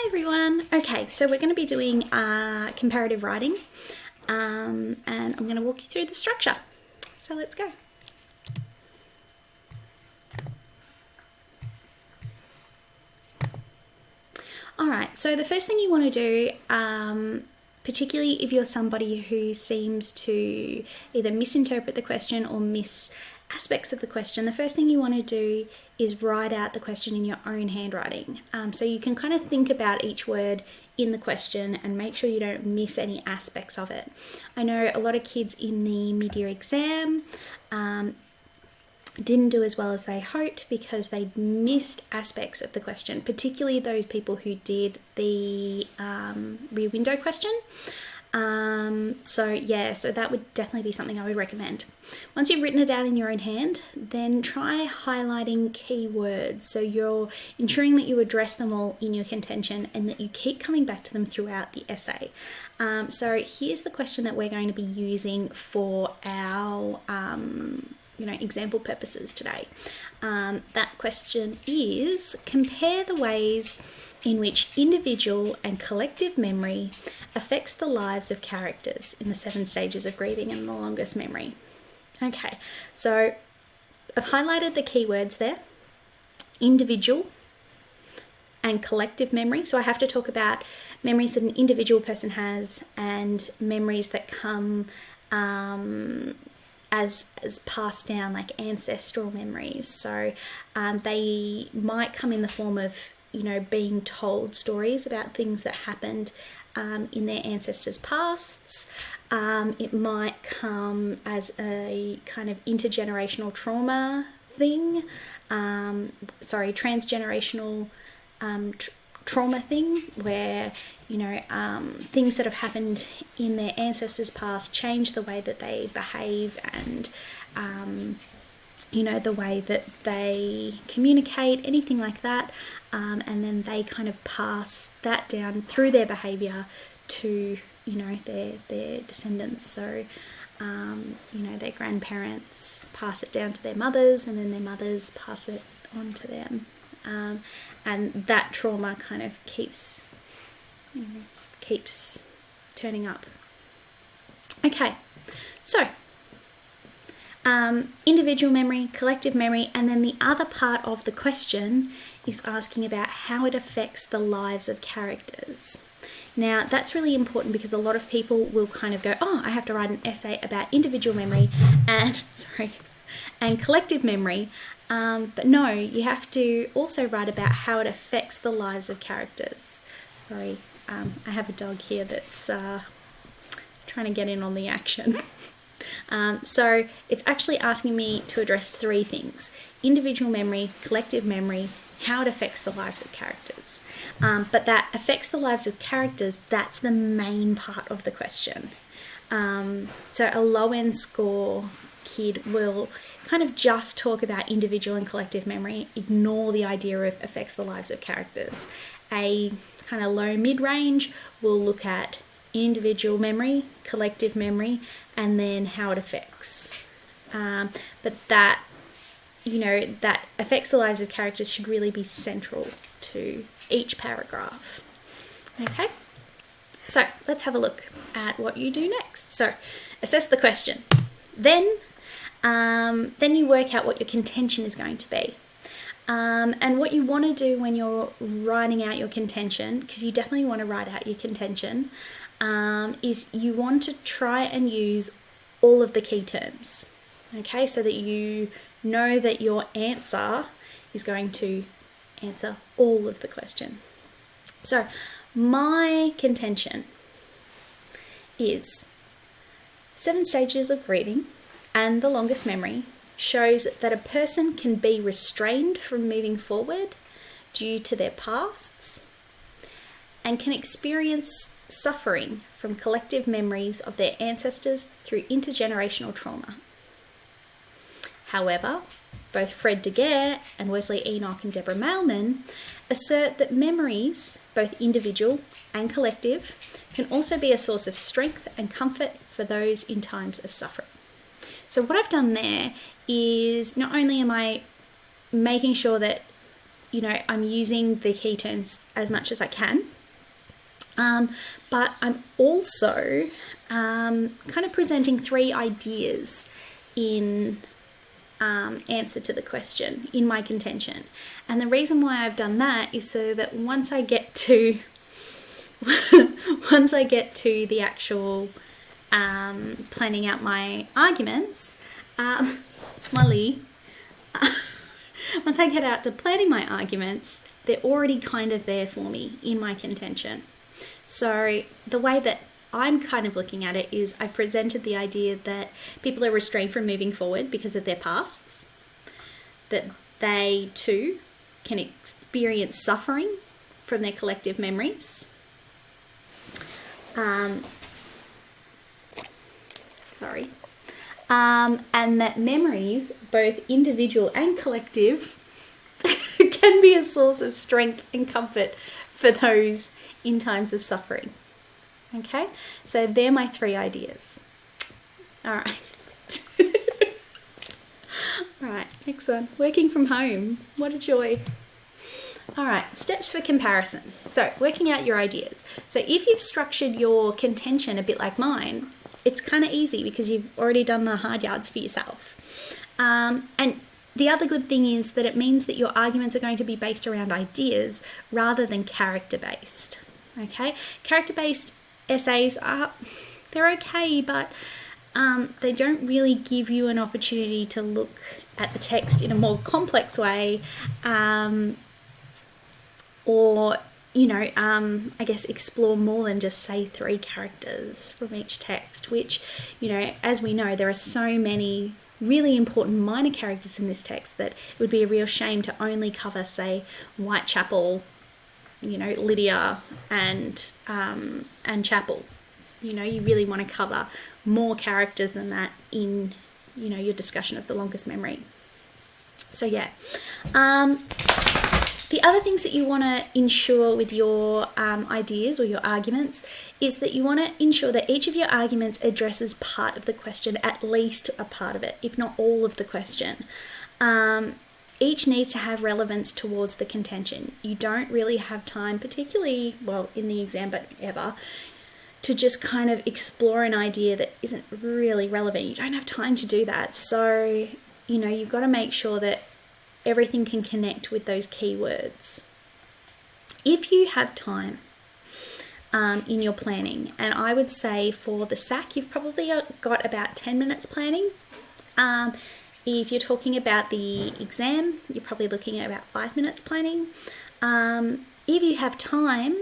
Hi everyone. Okay, so we're going to be doing comparative writing and I'm going to walk you through the structure. So let's go. Alright, so the first thing you want to do, particularly if you're somebody who seems to either misinterpret the question or miss aspects of the question, the first thing you want to do is write out the question in your own handwriting. So you can kind of think about each word in the question and make sure you don't miss any aspects of it. I know a lot of kids in the mid-year exam didn't do as well as they hoped because they missed aspects of the question, particularly those people who did the rear window question. So that would definitely be something I would recommend. Once you've written it out in your own hand, then try highlighting key words. So you're ensuring that you address them all in your contention and that you keep coming back to them throughout the essay. So here's the question that we're going to be using for our example purposes today. That question is: compare the ways in which individual and collective memory affects the lives of characters in the 7 stages of grieving and the longest memory. Okay, so I've highlighted the keywords there: individual and collective memory. So I have to talk about memories that an individual person has and memories that come as passed down, like ancestral memories. So they might come in the form of being told stories about things that happened in their ancestors' pasts. It might come as a kind of intergenerational trauma thing, transgenerational trauma thing, where things that have happened in their ancestors' past change the way that they behave and the way that they communicate, anything like that, and then they kind of pass that down through their behavior to their descendants. So their grandparents pass it down to their mothers, and then their mothers pass it on to them, and that trauma kind of keeps turning up. Okay, so individual memory, collective memory, and then the other part of the question is asking about how it affects the lives of characters. Now that's really important because a lot of people will kind of go, I have to write an essay about individual memory and collective memory, but no, you have to also write about how it affects the lives of characters. Sorry, I have a dog here that's trying to get in on the action. So it's actually asking me to address 3 things: individual memory, collective memory, how it affects the lives of characters. But that affects the lives of characters, that's the main part of the question. So a low-end score kid will kind of just talk about individual and collective memory, ignore the idea of affects the lives of characters. A kind of low mid-range will look at individual memory, collective memory, and then how it affects. But that affects the lives of characters should really be central to each paragraph. Okay, so let's have a look at what you do next. So assess the question. Then you work out what your contention is going to be. And what you want to do when you're writing out your contention, because you definitely want to write out your contention, is you want to try and use all of the key terms. Okay, so that you know that your answer is going to answer all of the question. So my contention is 7 stages of grieving and the longest memory shows that a person can be restrained from moving forward due to their pasts and can experience suffering from collective memories of their ancestors through intergenerational trauma. However, both Fred Daguerre and Wesley Enoch and Deborah Mailman assert that memories, both individual and collective, can also be a source of strength and comfort for those in times of suffering. So what I've done there is not only am I making sure that I'm using the key terms as much as I can. But I'm also kind of presenting 3 ideas in answer to the question in my contention. And the reason why I've done that is so that once I get to the actual planning out my arguments, Molly, once I get out to planning my arguments, they're already kind of there for me in my contention. So the way that I'm kind of looking at it is I've presented the idea that people are restrained from moving forward because of their pasts, that they too can experience suffering from their collective memories. And that memories, both individual and collective, can be a source of strength and comfort for those in times of suffering. Okay, so they're my 3 ideas. All right. All right, next one. Working from home. What a joy. All right, steps for comparison. So working out your ideas. So if you've structured your contention a bit like mine, it's kind of easy because you've already done the hard yards for yourself. And the other good thing is that it means that your arguments are going to be based around ideas rather than character-based. Okay, character-based essays they're okay, but they don't really give you an opportunity to look at the text in a more complex way, or I guess explore more than just say 3 characters from each text, which, as we know, there are so many really important minor characters in this text that it would be a real shame to only cover, say, Whitechapel, Lydia and Chapel. You really want to cover more characters than that in, your discussion of the longest memory. So yeah. The other things that you want to ensure with your ideas or your arguments is that you want to ensure that each of your arguments addresses part of the question, at least a part of it, if not all of the question. Each needs to have relevance towards the contention. You don't really have time, particularly, in the exam, but ever, to just kind of explore an idea that isn't really relevant. You don't have time to do that. So, you've got to make sure that everything can connect with those keywords. If you have time in your planning, and I would say for the SAC, you've probably got about 10 minutes planning. If you're talking about the exam, you're probably looking at about 5 minutes planning. If you have time,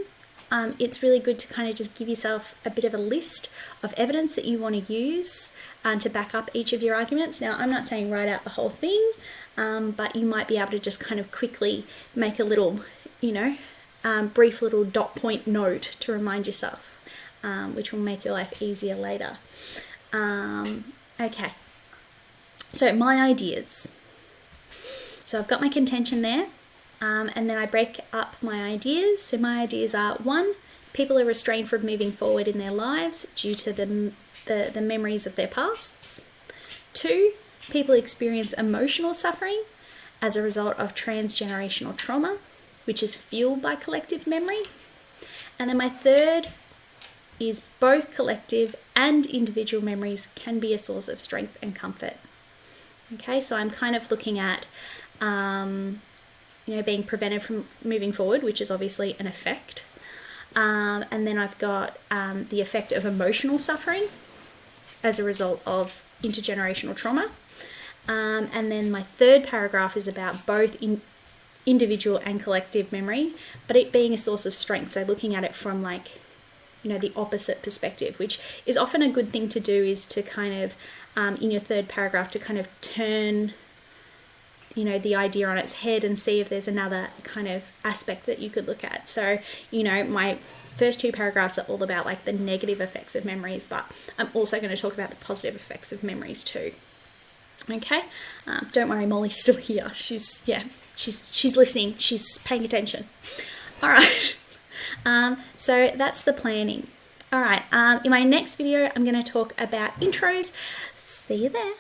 it's really good to kind of just give yourself a bit of a list of evidence that you want to use to back up each of your arguments. Now, I'm not saying write out the whole thing, but you might be able to just kind of quickly make a little, brief little dot point note to remind yourself, which will make your life easier later. Okay. So my ideas. So I've got my contention there, and then I break up my ideas. So my ideas are: 1, people are restrained from moving forward in their lives due to the memories of their pasts. 2, people experience emotional suffering as a result of transgenerational trauma, which is fueled by collective memory. And then my 3rd is both collective and individual memories can be a source of strength and comfort. Okay, so I'm kind of looking at, being prevented from moving forward, which is obviously an effect. And then I've got the effect of emotional suffering as a result of intergenerational trauma. And then my 3rd paragraph is about both individual and collective memory, but it being a source of strength. So looking at it from the opposite perspective, which is often a good thing to do, is to kind of, in your 3rd paragraph, to kind of turn, the idea on its head and see if there's another kind of aspect that you could look at. So, my first 2 paragraphs are all about the negative effects of memories, but I'm also going to talk about the positive effects of memories too. Okay, don't worry, Molly's still here. She's listening. She's paying attention. All right. So that's the planning. All right. In my next video, I'm going to talk about intros. See you there.